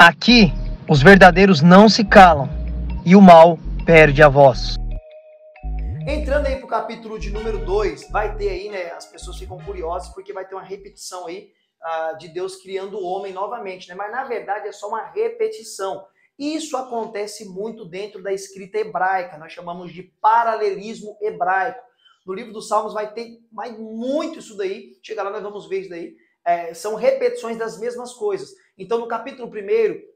Aqui, os verdadeiros não se calam e o mal perde a voz. Entrando aí pro capítulo de número 2, vai ter aí, né, as pessoas ficam curiosas porque vai ter uma repetição aí de Deus criando o homem novamente, né? Mas na verdade é só uma repetição. Isso acontece muito dentro da escrita hebraica, nós chamamos de paralelismo hebraico. No livro dos Salmos vai ter mais muito isso daí, chega lá nós vamos ver isso daí. São repetições das mesmas coisas. Então no capítulo 1,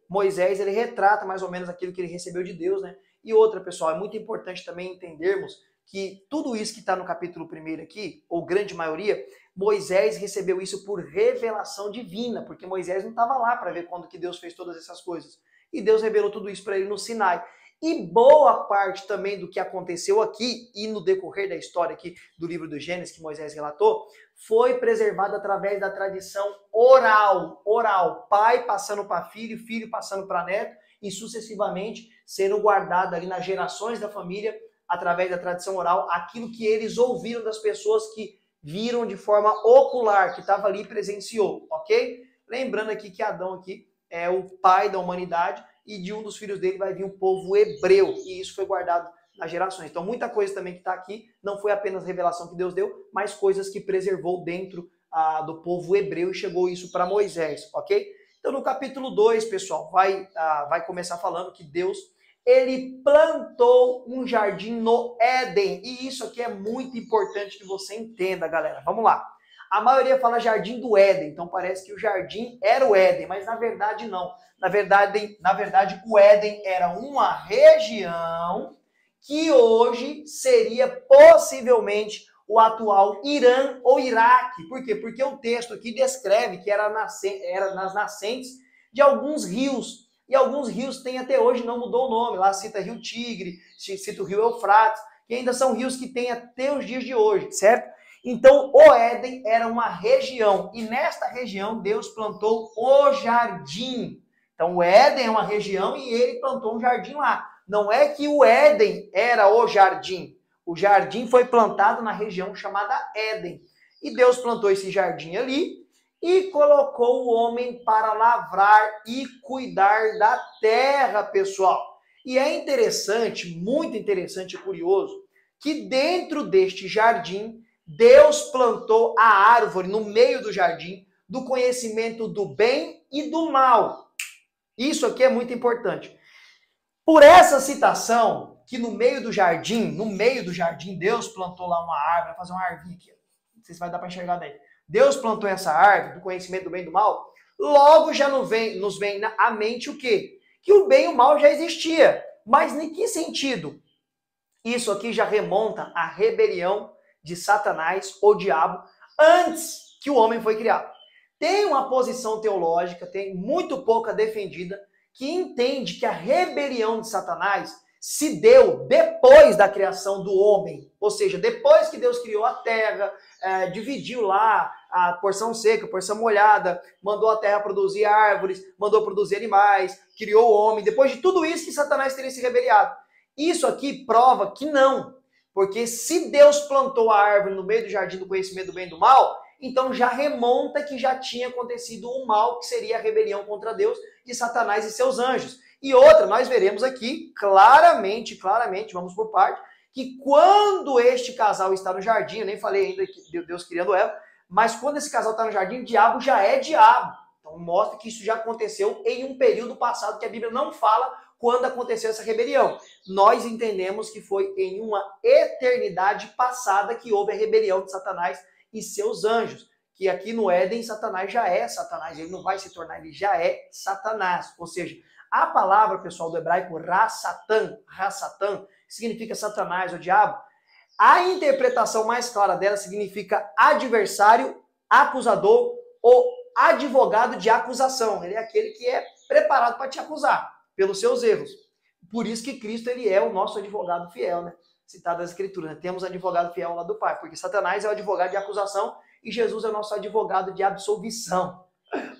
Moisés ele retrata mais ou menos aquilo que ele recebeu de Deus, né? E outra, pessoal, é muito importante também entendermos que tudo isso que está no capítulo 1 aqui, ou grande maioria, Moisés recebeu isso por revelação divina, porque Moisés não estava lá para ver quando que Deus fez todas essas coisas. E Deus revelou tudo isso para ele no Sinai. E boa parte também do que aconteceu aqui e no decorrer da história aqui do livro do Gênesis que Moisés relatou, foi preservado através da tradição oral, pai passando para filho, filho passando para neto e sucessivamente sendo guardado ali nas gerações da família através da tradição oral, aquilo que eles ouviram das pessoas que viram de forma ocular, que estava ali e presenciou, ok? Lembrando aqui que Adão aqui é o pai da humanidade e de um dos filhos dele vai vir o povo hebreu, e isso foi guardado nas gerações. Então muita coisa também que está aqui não foi apenas revelação que Deus deu, mas coisas que preservou dentro do povo hebreu e chegou isso para Moisés, ok? Então no capítulo 2, pessoal, vai começar falando que Deus ele plantou um jardim no Éden, e isso aqui é muito importante que você entenda, galera. Vamos lá. A maioria fala jardim do Éden, então parece que o jardim era o Éden, mas na verdade não. Na verdade, o Éden era uma região que hoje seria possivelmente o atual Irã ou Iraque. Por quê? Porque o texto aqui descreve que era nas nascentes de alguns rios. E alguns rios têm até hoje, não mudou o nome. Lá cita Rio Tigre, cita o Rio Eufrates, que ainda são rios que têm até os dias de hoje, certo? Então, o Éden era uma região, e nesta região Deus plantou o jardim. Então, o Éden é uma região e ele plantou um jardim lá. Não é que o Éden era o jardim foi plantado na região chamada Éden. E Deus plantou esse jardim ali e colocou o homem para lavrar e cuidar da terra, pessoal. E é interessante, muito interessante e curioso, que dentro deste jardim, Deus plantou a árvore no meio do jardim do conhecimento do bem e do mal. Isso aqui é muito importante. Por essa citação, que no meio do jardim, Deus plantou lá uma árvore, vai fazer uma árvore aqui. Não sei se vai dar para enxergar daí. Deus plantou essa árvore do conhecimento do bem e do mal, logo já nos vem à mente o quê? Que o bem e o mal já existia. Mas em que sentido? Isso aqui já remonta à rebelião de Satanás, ou diabo, antes que o homem foi criado. Tem uma posição teológica, tem muito pouca defendida, que entende que a rebelião de Satanás se deu depois da criação do homem. Ou seja, depois que Deus criou a terra, dividiu lá a porção seca, a porção molhada, mandou a terra produzir árvores, mandou produzir animais, criou o homem. Depois de tudo isso que Satanás teria se rebeliado. Isso aqui prova que não. Porque se Deus plantou a árvore no meio do jardim do conhecimento do bem e do mal, então já remonta que já tinha acontecido o mal, que seria a rebelião contra Deus de Satanás e seus anjos. E outra, nós veremos aqui claramente, vamos por parte, que quando este casal está no jardim, eu nem falei ainda que Deus criando Eva, mas quando esse casal está no jardim, o diabo já é diabo. Então mostra que isso já aconteceu em um período passado que a Bíblia não fala quando aconteceu essa rebelião. Nós entendemos que foi em uma eternidade passada que houve a rebelião de Satanás e seus anjos. Que aqui no Éden, Satanás já é Satanás. Ele não vai se tornar, ele já é Satanás. Ou seja, a palavra, pessoal, do hebraico, Ra-Satan, significa Satanás, o diabo. A interpretação mais clara dela significa adversário, acusador ou advogado de acusação. Ele é aquele que é preparado para te acusar pelos seus erros. Por isso que Cristo ele é o nosso advogado fiel, né? Citado nas Escrituras, né? Temos um advogado fiel lá do Pai, porque Satanás é o advogado de acusação e Jesus é o nosso advogado de absolvição.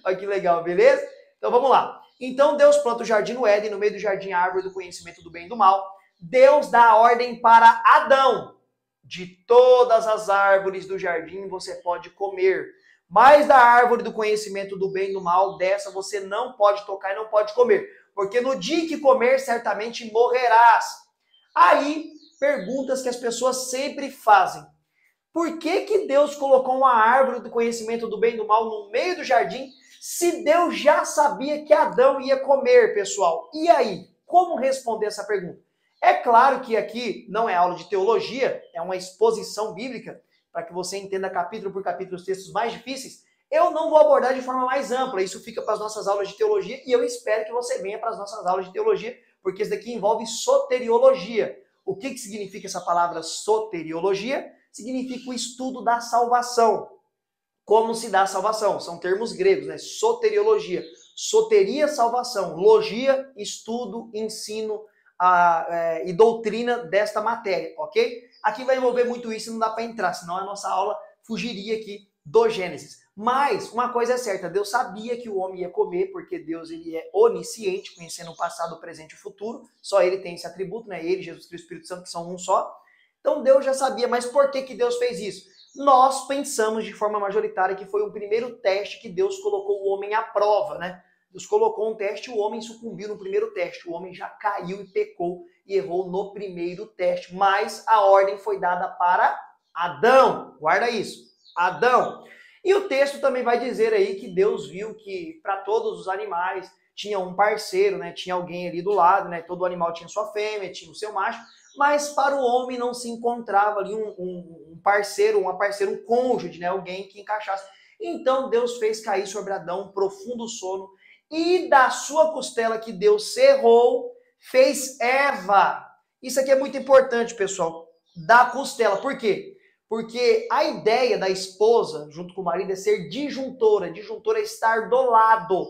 Olha que legal, beleza? Então vamos lá. Então Deus planta o jardim no Éden, no meio do jardim a árvore do conhecimento do bem e do mal. Deus dá a ordem para Adão: de todas as árvores do jardim você pode comer, Mas da árvore do conhecimento do bem e do mal, dessa você não pode tocar e não pode comer, porque no dia que comer, certamente morrerás. Aí, perguntas que as pessoas sempre fazem. Por que Deus colocou uma árvore do conhecimento do bem e do mal no meio do jardim, se Deus já sabia que Adão ia comer, pessoal? E aí, como responder essa pergunta? É claro que aqui não é aula de teologia, é uma exposição bíblica, para que você entenda capítulo por capítulo os textos mais difíceis. Eu não vou abordar de forma mais ampla, isso fica para as nossas aulas de teologia, e eu espero que você venha para as nossas aulas de teologia, porque isso daqui envolve soteriologia. O que significa essa palavra soteriologia? Significa o estudo da salvação. Como se dá a salvação? São termos gregos, né? Soteriologia. Soteria, salvação. Logia, estudo, ensino e doutrina desta matéria, ok? Aqui vai envolver muito isso e não dá para entrar, senão a nossa aula fugiria aqui do Gênesis. Mas uma coisa é certa, Deus sabia que o homem ia comer, porque Deus ele é onisciente, conhecendo o passado, o presente e o futuro. Só ele tem esse atributo, né? Ele, Jesus Cristo e o Espírito Santo, que são um só. Então Deus já sabia, mas por que Deus fez isso? Nós pensamos de forma majoritária que foi o primeiro teste que Deus colocou o homem à prova, né? Deus colocou um teste e o homem sucumbiu no primeiro teste. O homem já caiu e pecou e errou no primeiro teste. Mas a ordem foi dada para Adão. Guarda isso. Adão. E o texto também vai dizer aí que Deus viu que para todos os animais tinha um parceiro, né? Tinha alguém ali do lado, né? Todo animal tinha sua fêmea, tinha o seu macho. Mas para o homem não se encontrava ali um parceiro, um cônjuge, né? Alguém que encaixasse. Então Deus fez cair sobre Adão um profundo sono e da sua costela que Deus cerrou, fez Eva. Isso aqui é muito importante, pessoal. Da costela. Por quê? Porque a ideia da esposa, junto com o marido, é ser disjuntora. Disjuntora é estar do lado.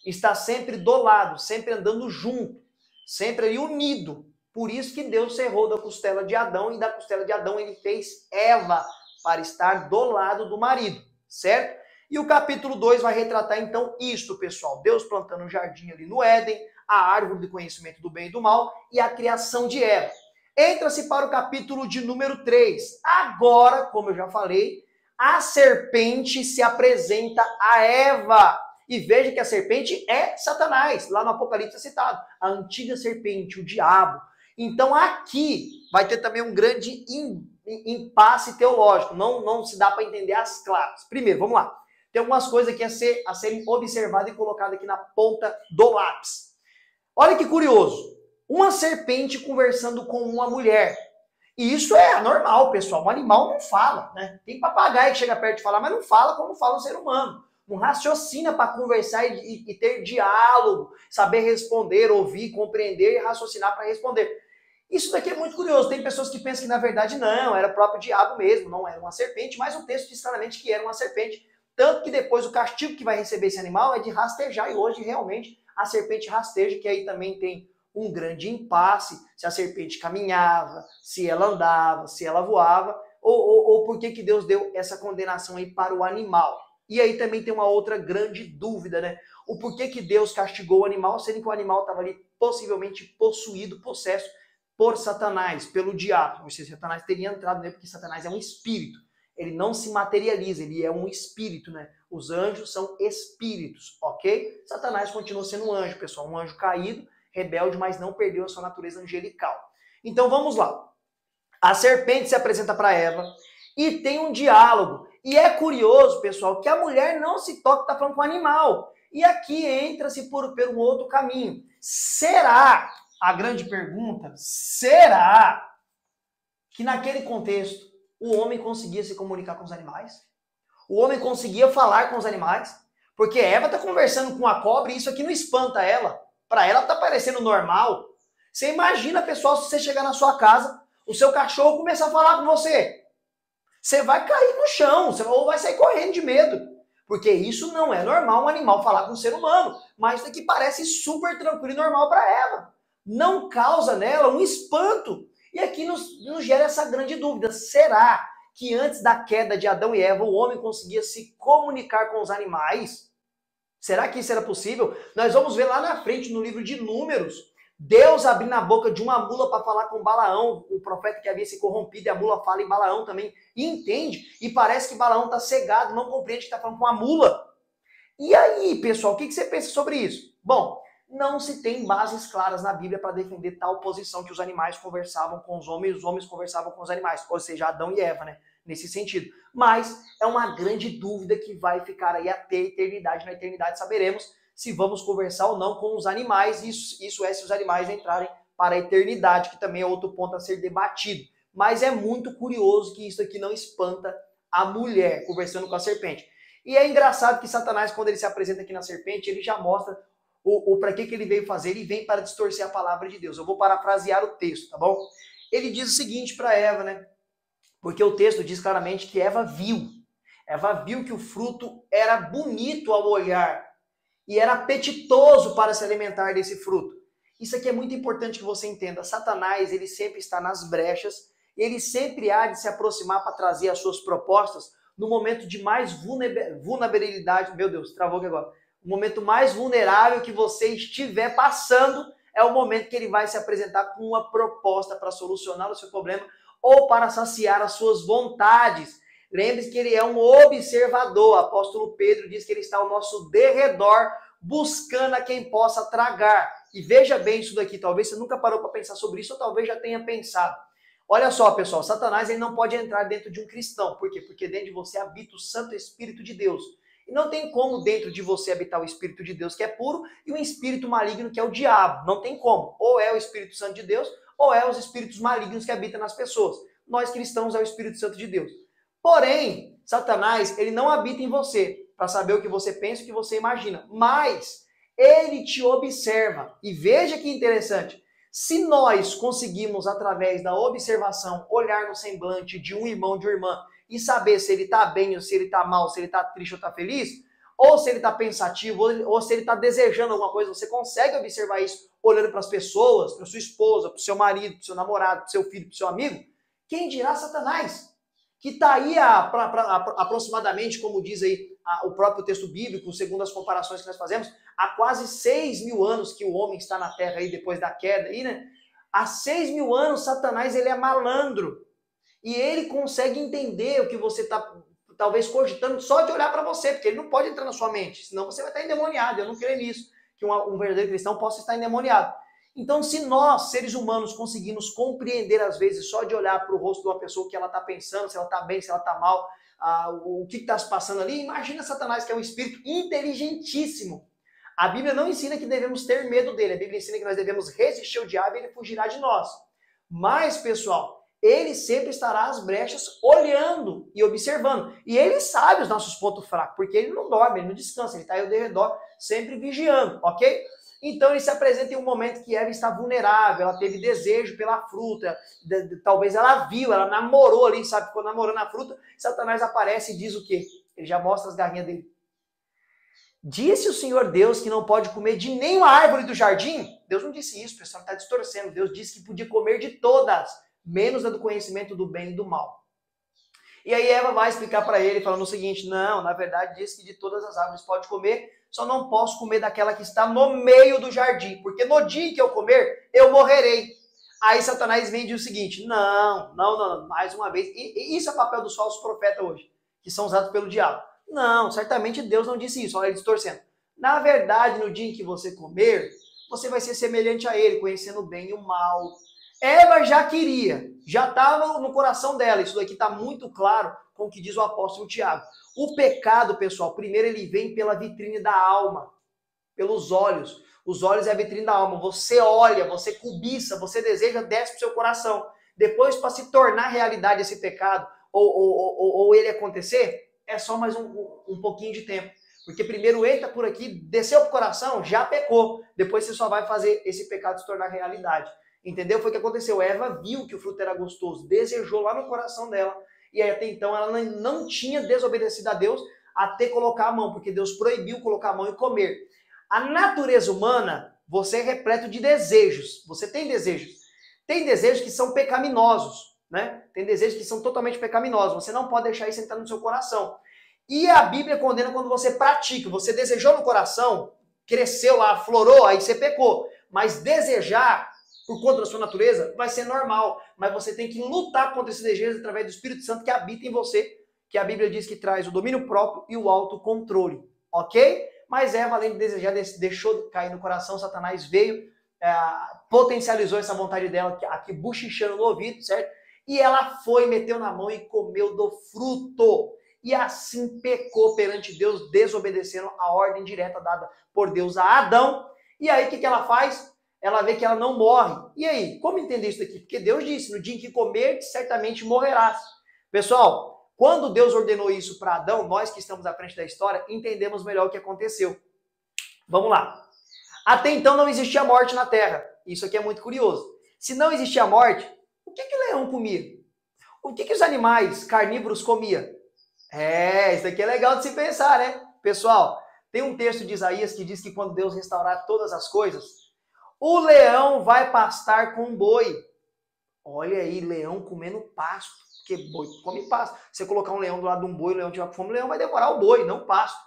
Está sempre do lado, sempre andando junto. Sempre ali unido. Por isso que Deus cerrou da costela de Adão e da costela de Adão ele fez Eva para estar do lado do marido, certo? E o capítulo 2 vai retratar então isto, pessoal. Deus plantando um jardim ali no Éden, a árvore do conhecimento do bem e do mal e a criação de Eva. Entra-se para o capítulo de número 3. Agora, como eu já falei, a serpente se apresenta a Eva. E veja que a serpente é Satanás, lá no Apocalipse é citado. A antiga serpente, o diabo. Então aqui vai ter também um grande impasse teológico. Não se dá para entender as claras. Primeiro, vamos lá. Tem algumas coisas aqui a serem observadas e colocadas aqui na ponta do lápis. Olha que curioso. Uma serpente conversando com uma mulher. E isso é anormal, pessoal. Um animal não fala, né? Tem papagaio que chega perto de falar, mas não fala como fala um ser humano. Não raciocina para conversar e ter diálogo, saber responder, ouvir, compreender e raciocinar para responder. Isso daqui é muito curioso. Tem pessoas que pensam que na verdade não, era o próprio diabo mesmo, não era uma serpente, mas o texto diz claramente que era uma serpente. Tanto que depois o castigo que vai receber esse animal é de rastejar, e hoje realmente a serpente rasteja, que aí também tem um grande impasse, se a serpente caminhava, se ela andava, se ela voava, ou por que Deus deu essa condenação aí para o animal. E aí também tem uma outra grande dúvida, né? O porquê que Deus castigou o animal, sendo que o animal estava ali possivelmente possuído, possesso por Satanás, pelo diabo. Ou seja, Satanás teria entrado nele, porque Satanás é um espírito. Ele não se materializa, ele é um espírito, né? Os anjos são espíritos, ok? Satanás continua sendo um anjo, pessoal. Um anjo caído, rebelde, mas não perdeu a sua natureza angelical. Então vamos lá. A serpente se apresenta para Eva e tem um diálogo. E é curioso, pessoal, que a mulher não se toca, está falando com o animal. E aqui entra-se por um outro caminho. Será, a grande pergunta, será que naquele contexto o homem conseguia se comunicar com os animais? O homem conseguia falar com os animais? Porque Eva está conversando com a cobra e isso aqui não espanta ela. Para ela está parecendo normal. Você imagina, pessoal, se você chegar na sua casa, o seu cachorro começar a falar com você. Você vai cair no chão, ou vai sair correndo de medo. Porque isso não é normal um animal falar com um ser humano. Mas isso aqui parece super tranquilo e normal para Eva. Não causa nela um espanto. E aqui nos gera essa grande dúvida. Será que antes da queda de Adão e Eva, o homem conseguia se comunicar com os animais? Será que isso era possível? Nós vamos ver lá na frente, no livro de Números, Deus abrindo a boca de uma mula para falar com Balaão, o profeta que havia se corrompido, e a mula fala em Balaão também, e entende, e parece que Balaão está cegado, não compreende que está falando com a mula. E aí, pessoal, o que você pensa sobre isso? Bom, não se tem bases claras na Bíblia para defender tal posição que os animais conversavam com os homens conversavam com os animais, ou seja, Adão e Eva, né? Nesse sentido. Mas é uma grande dúvida que vai ficar aí até a eternidade. Na eternidade saberemos se vamos conversar ou não com os animais, isso é se os animais entrarem para a eternidade, que também é outro ponto a ser debatido. Mas é muito curioso que isso aqui não espanta a mulher conversando com a serpente. E é engraçado que Satanás, quando ele se apresenta aqui na serpente, ele já mostra o para que ele veio fazer. Ele vem para distorcer a palavra de Deus. Eu vou parafrasear o texto, tá bom? Ele diz o seguinte para Eva, né? Porque o texto diz claramente que Eva viu. Eva viu que o fruto era bonito ao olhar e era apetitoso para se alimentar desse fruto. Isso aqui é muito importante que você entenda. Satanás, ele sempre está nas brechas, ele sempre há de se aproximar para trazer as suas propostas no momento de mais vulnerabilidade. Meu Deus, travou aqui agora. O momento mais vulnerável que você estiver passando é o momento que ele vai se apresentar com uma proposta para solucionar o seu problema ou para saciar as suas vontades. Lembre-se que ele é um observador. O apóstolo Pedro diz que ele está ao nosso derredor, buscando a quem possa tragar. E veja bem isso daqui, talvez você nunca parou para pensar sobre isso, ou talvez já tenha pensado. Olha só, pessoal, Satanás ele não pode entrar dentro de um cristão. Por quê? Porque dentro de você habita o Santo Espírito de Deus. E não tem como dentro de você habitar o Espírito de Deus, que é puro, e um espírito maligno, que é o diabo. Não tem como. Ou é o Espírito Santo de Deus, ou é os espíritos malignos que habitam nas pessoas. Nós cristãos é o Espírito Santo de Deus. Porém, Satanás, ele não habita em você para saber o que você pensa, o que você imagina. Mas ele te observa. E veja que interessante. Se nós conseguimos, através da observação, olhar no semblante de um irmão, de uma irmã, e saber se ele está bem, ou se ele está mal, se ele está triste ou está feliz, ou se ele está pensativo, ou se ele está desejando alguma coisa, você consegue observar isso olhando para as pessoas, para sua esposa, para o seu marido, para o seu namorado, para o seu filho, para o seu amigo? Quem dirá Satanás? Que está aí aproximadamente, como diz aí o próprio texto bíblico, segundo as comparações que nós fazemos, há quase 6.000 anos que o homem está na Terra aí, depois da queda, aí, né? Há 6.000 anos, Satanás ele é malandro. E ele consegue entender o que você está, talvez, cogitando só de olhar para você, porque ele não pode entrar na sua mente, senão você vai estar endemoniado. Eu não creio nisso, que um verdadeiro cristão possa estar endemoniado. Então, se nós, seres humanos, conseguimos compreender, às vezes, só de olhar para o rosto de uma pessoa, o que ela está pensando, se ela está bem, se ela está mal, o que está se passando ali, imagina Satanás, que é um espírito inteligentíssimo. A Bíblia não ensina que devemos ter medo dele, a Bíblia ensina que nós devemos resistir ao diabo e ele fugirá de nós. Mas, pessoal, ele sempre estará às brechas olhando e observando. E ele sabe os nossos pontos fracos, porque ele não dorme, ele não descansa, ele está aí ao redor sempre vigiando, ok? Então ele se apresenta em um momento que Eva está vulnerável, ela teve desejo pela fruta, talvez ela viu, ela namorou ali, sabe, ficou namorando a fruta, Satanás aparece e diz o quê? Ele já mostra as garrinhas dele. Disse o Senhor Deus que não pode comer de nenhuma árvore do jardim? Deus não disse isso, o pessoal está distorcendo. Deus disse que podia comer de todas, menos a do conhecimento do bem e do mal. E aí Eva vai explicar para ele, falando o seguinte, não, na verdade diz que de todas as árvores pode comer, só não posso comer daquela que está no meio do jardim, porque no dia que eu comer, eu morrerei. Aí Satanás vem e diz o seguinte, não, mais uma vez, e isso é papel dos falsos profetas hoje, que são usados pelo diabo. Não, certamente Deus não disse isso, olha ele distorcendo. Na verdade, no dia em que você comer, você vai ser semelhante a ele, conhecendo o bem e o mal. Eva já queria, já estava no coração dela, isso daqui está muito claro com o que diz o apóstolo Tiago. O pecado, pessoal, primeiro ele vem pela vitrine da alma, pelos olhos. Os olhos é a vitrine da alma. Você olha, você cobiça, você deseja, desce para o seu coração. Depois, para se tornar realidade esse pecado, ou ele acontecer, é só mais um pouquinho de tempo. Porque primeiro entra por aqui, desceu para o coração, já pecou. Depois você só vai fazer esse pecado se tornar realidade. Entendeu? Foi o que aconteceu. Eva viu que o fruto era gostoso, desejou lá no coração dela. E aí, até então, ela não tinha desobedecido a Deus até colocar a mão, porque Deus proibiu colocar a mão e comer. A natureza humana, você é repleto de desejos. Você tem desejos. Tem desejos que são pecaminosos, né? Tem desejos que são totalmente pecaminosos. Você não pode deixar isso entrar no seu coração. E a Bíblia condena quando você pratica. Você desejou no coração, cresceu lá, aflorou, aí você pecou. Mas desejar por conta da sua natureza vai ser normal. Mas você tem que lutar contra esses desejos através do Espírito Santo que habita em você, que a Bíblia diz que traz o domínio próprio e o autocontrole. Ok? Mas Eva, além de desejar, deixou cair no coração, Satanás veio, potencializou essa vontade dela, aqui bochichando no ouvido, certo? E ela foi, meteu na mão e comeu do fruto. E assim pecou perante Deus, desobedecendo a ordem direta dada por Deus a Adão. E aí o que ela faz? Ela vê que ela não morre. E aí, como entender isso aqui? Porque Deus disse, no dia em que comer, certamente morrerás. Pessoal, quando Deus ordenou isso para Adão, nós que estamos à frente da história, entendemos melhor o que aconteceu. Vamos lá. Até então não existia morte na terra. Isso aqui é muito curioso. Se não existia morte, o que o leão comia? O que os animais carnívoros comiam? Isso aqui é legal de se pensar, né? Pessoal, tem um texto de Isaías que diz que quando Deus restaurar todas as coisas, o leão vai pastar com o boi. Olha aí, leão comendo pasto. Porque boi come pasto. Você colocar um leão do lado de um boi, o leão tiver com fome, o leão vai devorar o boi, não o pasto.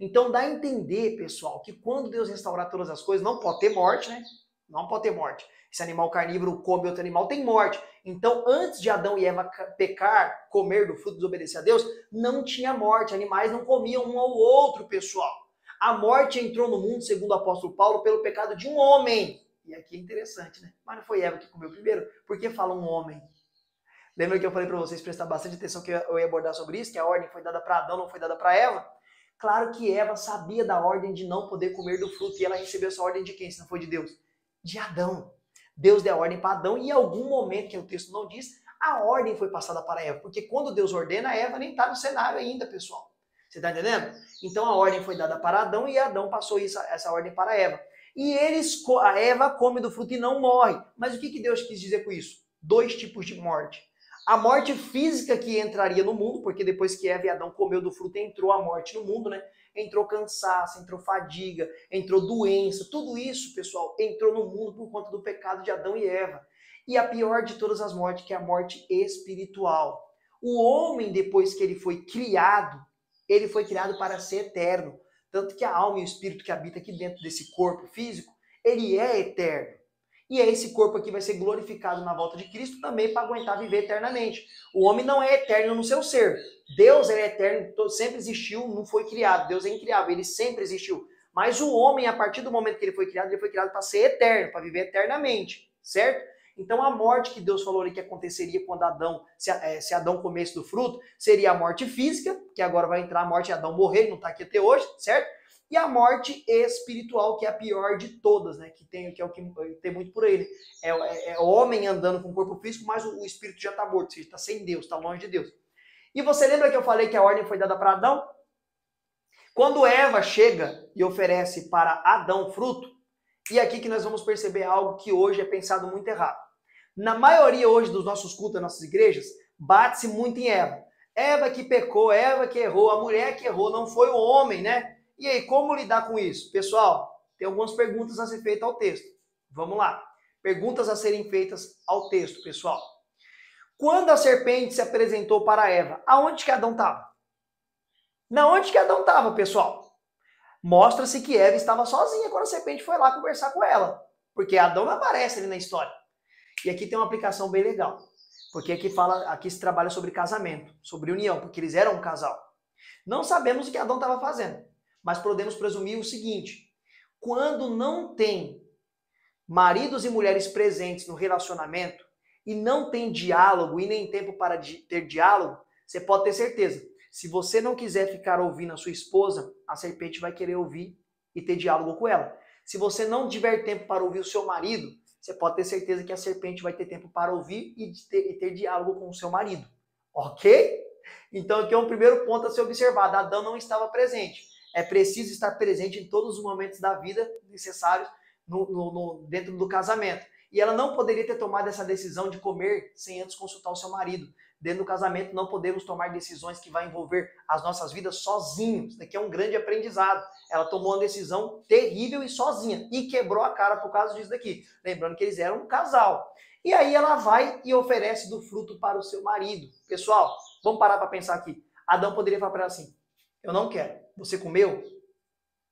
Então dá a entender, pessoal, que quando Deus restaurar todas as coisas, não pode ter morte, né? Não pode ter morte. Esse animal carnívoro come outro animal, tem morte. Então, antes de Adão e Eva pecar, comer do fruto, desobedecer a Deus, não tinha morte. Animais não comiam um ao outro, pessoal. A morte entrou no mundo, segundo o apóstolo Paulo, pelo pecado de um homem. E aqui é interessante, né? Mas não foi Eva que comeu primeiro. Por que fala um homem? Lembra que eu falei para vocês prestar bastante atenção que eu ia abordar sobre isso? Que a ordem foi dada para Adão, não foi dada para Eva? Claro que Eva sabia da ordem de não poder comer do fruto. E ela recebeu essa ordem de quem, se não foi de Deus? De Adão. Deus deu a ordem para Adão e em algum momento, que o texto não diz, a ordem foi passada para Eva. Porque quando Deus ordena, Eva nem está no cenário ainda, pessoal. Você está entendendo? Então a ordem foi dada para Adão e Adão passou essa ordem para Eva. E a Eva come do fruto e não morre. Mas o que Deus quis dizer com isso? 2 tipos de morte. A morte física que entraria no mundo, porque depois que Eva e Adão comeu do fruto, entrou a morte no mundo, né? Entrou cansaço, entrou fadiga, entrou doença, tudo isso, pessoal, entrou no mundo por conta do pecado de Adão e Eva. E a pior de todas as mortes, que é a morte espiritual. O homem, depois que ele foi criado para ser eterno. Tanto que a alma e o espírito que habita aqui dentro desse corpo físico, ele é eterno. E esse corpo aqui vai ser glorificado na volta de Cristo também para aguentar viver eternamente. O homem não é eterno no seu ser. Deus é eterno, sempre existiu, não foi criado. Deus é incriável, ele sempre existiu. Mas o homem, a partir do momento que ele foi criado para ser eterno, para viver eternamente, certo? Então a morte que Deus falou ali que aconteceria quando Adão, se Adão comesse do fruto, seria a morte física, que agora vai entrar a morte de Adão morrer, não está aqui até hoje, certo? E a morte espiritual, que é a pior de todas, né? Que é o que tem muito por aí. Né? É o homem andando com o corpo físico, mas o espírito já está morto, está sem Deus, está longe de Deus. E você lembra que eu falei que a ordem foi dada para Adão? Quando Eva chega e oferece para Adão fruto, e aqui que nós vamos perceber algo que hoje é pensado muito errado. Na maioria hoje dos nossos cultos, das nossas igrejas, bate-se muito em Eva. Eva que pecou, Eva que errou, a mulher que errou, não foi o homem, né? E aí, como lidar com isso? Pessoal, tem algumas perguntas a ser feitas ao texto. Vamos lá. Perguntas a serem feitas ao texto, pessoal. Quando a serpente se apresentou para Eva, aonde que Adão estava? Na onde que Adão estava, pessoal? Mostra-se que Eva estava sozinha quando a serpente foi lá conversar com ela. Porque Adão não aparece ali na história. E aqui tem uma aplicação bem legal. Porque aqui se trabalha sobre casamento, sobre união, porque eles eram um casal. Não sabemos o que Adão estava fazendo. Mas podemos presumir o seguinte: quando não tem maridos e mulheres presentes no relacionamento e não tem diálogo e nem tempo para ter diálogo, você pode ter certeza. Se você não quiser ficar ouvindo a sua esposa, a serpente vai querer ouvir e ter diálogo com ela. Se você não tiver tempo para ouvir o seu marido, você pode ter certeza que a serpente vai ter tempo para ouvir e ter diálogo com o seu marido. Ok? Então aqui é um primeiro ponto a ser observado. Adão não estava presente. É preciso estar presente em todos os momentos da vida necessários dentro do casamento. E ela não poderia ter tomado essa decisão de comer sem antes consultar o seu marido. Dentro do casamento não podemos tomar decisões que vão envolver as nossas vidas sozinhos. Isso daqui é um grande aprendizado. Ela tomou uma decisão terrível e sozinha. E quebrou a cara por causa disso daqui. Lembrando que eles eram um casal. E aí ela vai e oferece do fruto para o seu marido. Pessoal, vamos parar para pensar aqui. Adão poderia falar para ela assim: eu não quero. Você comeu?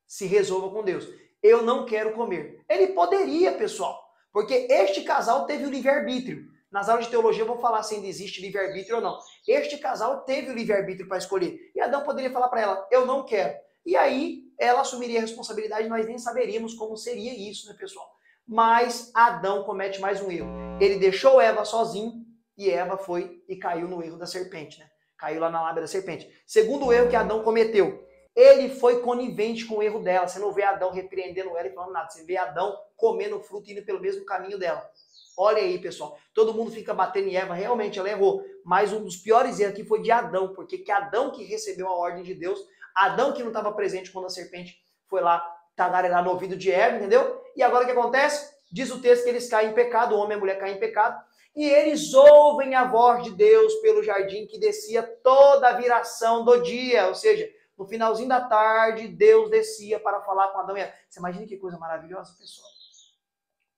Se resolva com Deus. eu não quero comer. Ele poderia, pessoal, porque este casal teve o livre-arbítrio. Nas aulas de teologia eu vou falar se ainda existe livre-arbítrio ou não. Este casal teve o livre-arbítrio para escolher. E Adão poderia falar para ela, eu não quero. E aí ela assumiria a responsabilidade, nós nem saberíamos como seria isso, né, pessoal? Mas Adão comete mais um erro. Ele deixou Eva sozinho e Eva foi e caiu no erro da serpente, né? Caiu lá na lábia da serpente. Segundo erro que Adão cometeu, ele foi conivente com o erro dela. Você não vê Adão repreendendo ela e falando nada. Você vê Adão comendo fruto e indo pelo mesmo caminho dela. Olha aí, pessoal. Todo mundo fica batendo em Eva. Realmente, ela errou. Mas um dos piores erros aqui foi de Adão. Porque que Adão que recebeu a ordem de Deus. Adão que não estava presente quando a serpente foi lá tagarelar no ouvido de Eva, entendeu? E agora o que acontece? Diz o texto que eles caem em pecado. O homem e a mulher caem em pecado. E eles ouvem a voz de Deus pelo jardim que descia toda a viração do dia. Ou seja, no finalzinho da tarde, Deus descia para falar com Adão e Eva. Você imagina que coisa maravilhosa, pessoal?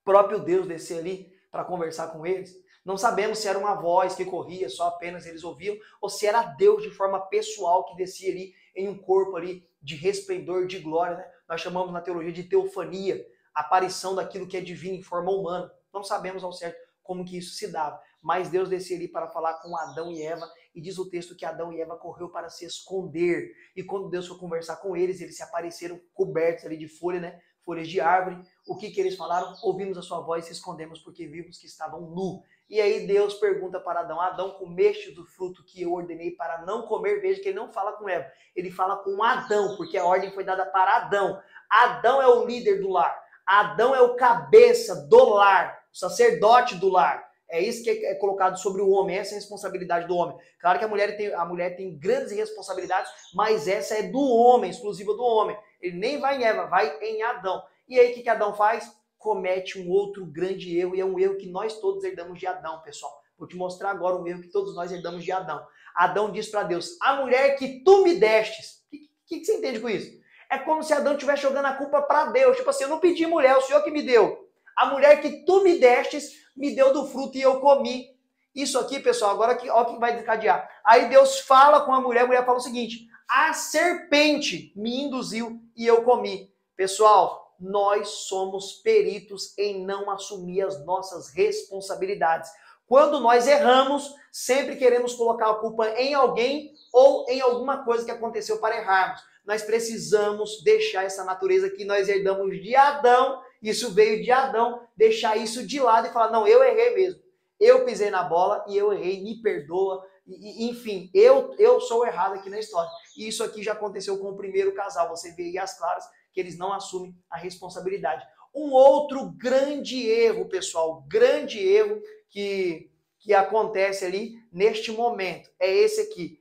O próprio Deus descer ali para conversar com eles. Não sabemos se era uma voz que corria, só apenas eles ouviam, ou se era Deus de forma pessoal que descia ali em um corpo ali de resplendor, de glória. Né? Nós chamamos na teologia de teofania, aparição daquilo que é divino em forma humana. Não sabemos ao certo como que isso se dava. Mas Deus descia ali para falar com Adão e Eva, e diz o texto que Adão e Eva correu para se esconder. E quando Deus foi conversar com eles, eles se apareceram cobertos ali de folha, né? Folhas de árvore. O que eles falaram? Ouvimos a sua voz e se escondemos porque vimos que estavam nu. E aí Deus pergunta para Adão, Adão, comeste do fruto que eu ordenei para não comer? Veja que ele não fala com Eva, ele fala com Adão, porque a ordem foi dada para Adão. Adão é o líder do lar. Adão é o cabeça do lar, o sacerdote do lar. É isso que é colocado sobre o homem, essa é a responsabilidade do homem. Claro que a mulher tem grandes responsabilidades, mas essa é do homem, exclusiva do homem. Ele nem vai em Eva, vai em Adão. E aí o que Adão faz? Comete um outro grande erro, e é um erro que nós todos herdamos de Adão, pessoal. Vou te mostrar agora um erro que todos nós herdamos de Adão. Adão diz para Deus, a mulher que tu me destes. O que você entende com isso? É como se Adão estivesse jogando a culpa para Deus. Tipo assim, eu não pedi mulher, o Senhor que me deu. A mulher que tu me destes me deu do fruto e eu comi. Isso aqui, pessoal, agora olha o que vai desencadear. Aí Deus fala com a mulher fala o seguinte, a serpente me induziu e eu comi. Pessoal, nós somos peritos em não assumir as nossas responsabilidades. Quando nós erramos, sempre queremos colocar a culpa em alguém ou em alguma coisa que aconteceu para errarmos. Nós precisamos deixar essa natureza que nós herdamos de Adão, isso veio de Adão, deixar isso de lado e falar, não, eu errei mesmo. Eu pisei na bola e eu errei, me perdoa. Enfim, eu sou errado aqui na história. E isso aqui já aconteceu com o primeiro casal. Você vê aí as claras que eles não assumem a responsabilidade. Um outro grande erro, pessoal, grande erro que acontece ali neste momento é esse aqui.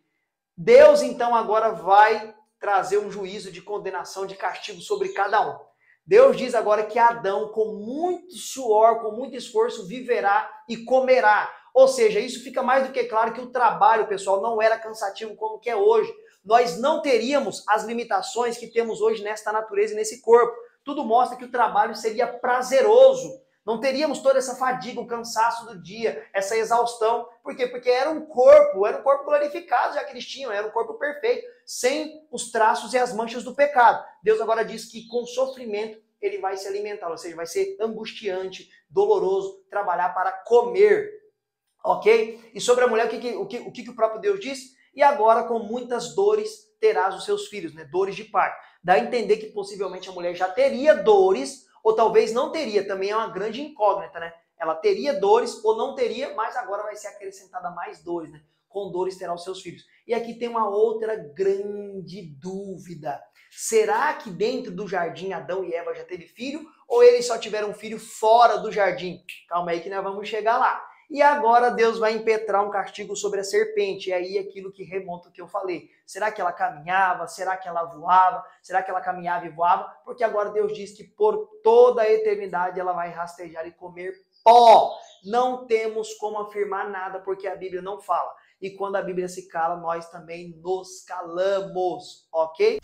Deus, então, agora vai trazer um juízo de condenação, de castigo sobre cada um. Deus diz agora que Adão, com muito suor, com muito esforço, viverá e comerá. Ou seja, isso fica mais do que claro que o trabalho, pessoal, não era cansativo como que é hoje. Nós não teríamos as limitações que temos hoje nesta natureza e nesse corpo. Tudo mostra que o trabalho seria prazeroso. Não teríamos toda essa fadiga, o cansaço do dia, essa exaustão. Por quê? Porque era um corpo glorificado, já que eles tinham, era um corpo perfeito, sem os traços e as manchas do pecado. Deus agora diz que com sofrimento ele vai se alimentar, ou seja, vai ser angustiante, doloroso, trabalhar para comer. Ok? E sobre a mulher, o que o próprio Deus diz? E agora com muitas dores terás os seus filhos, né? Dores de parto. Dá a entender que possivelmente a mulher já teria dores, ou talvez não teria, também é uma grande incógnita, né? Ela teria dores ou não teria, mas agora vai ser acrescentada mais dores, né? Com dores terá os seus filhos. E aqui tem uma outra grande dúvida. Será que dentro do jardim Adão e Eva já teve filho? Ou eles só tiveram filho fora do jardim? Calma aí que nós vamos chegar lá. E agora Deus vai impetrar um castigo sobre a serpente. E aí aquilo que remonta o que eu falei. Será que ela caminhava? Será que ela voava? Será que ela caminhava e voava? Porque agora Deus diz que por toda a eternidade ela vai rastejar e comer pó. Não temos como afirmar nada porque a Bíblia não fala. E quando a Bíblia se cala, nós também nos calamos, ok?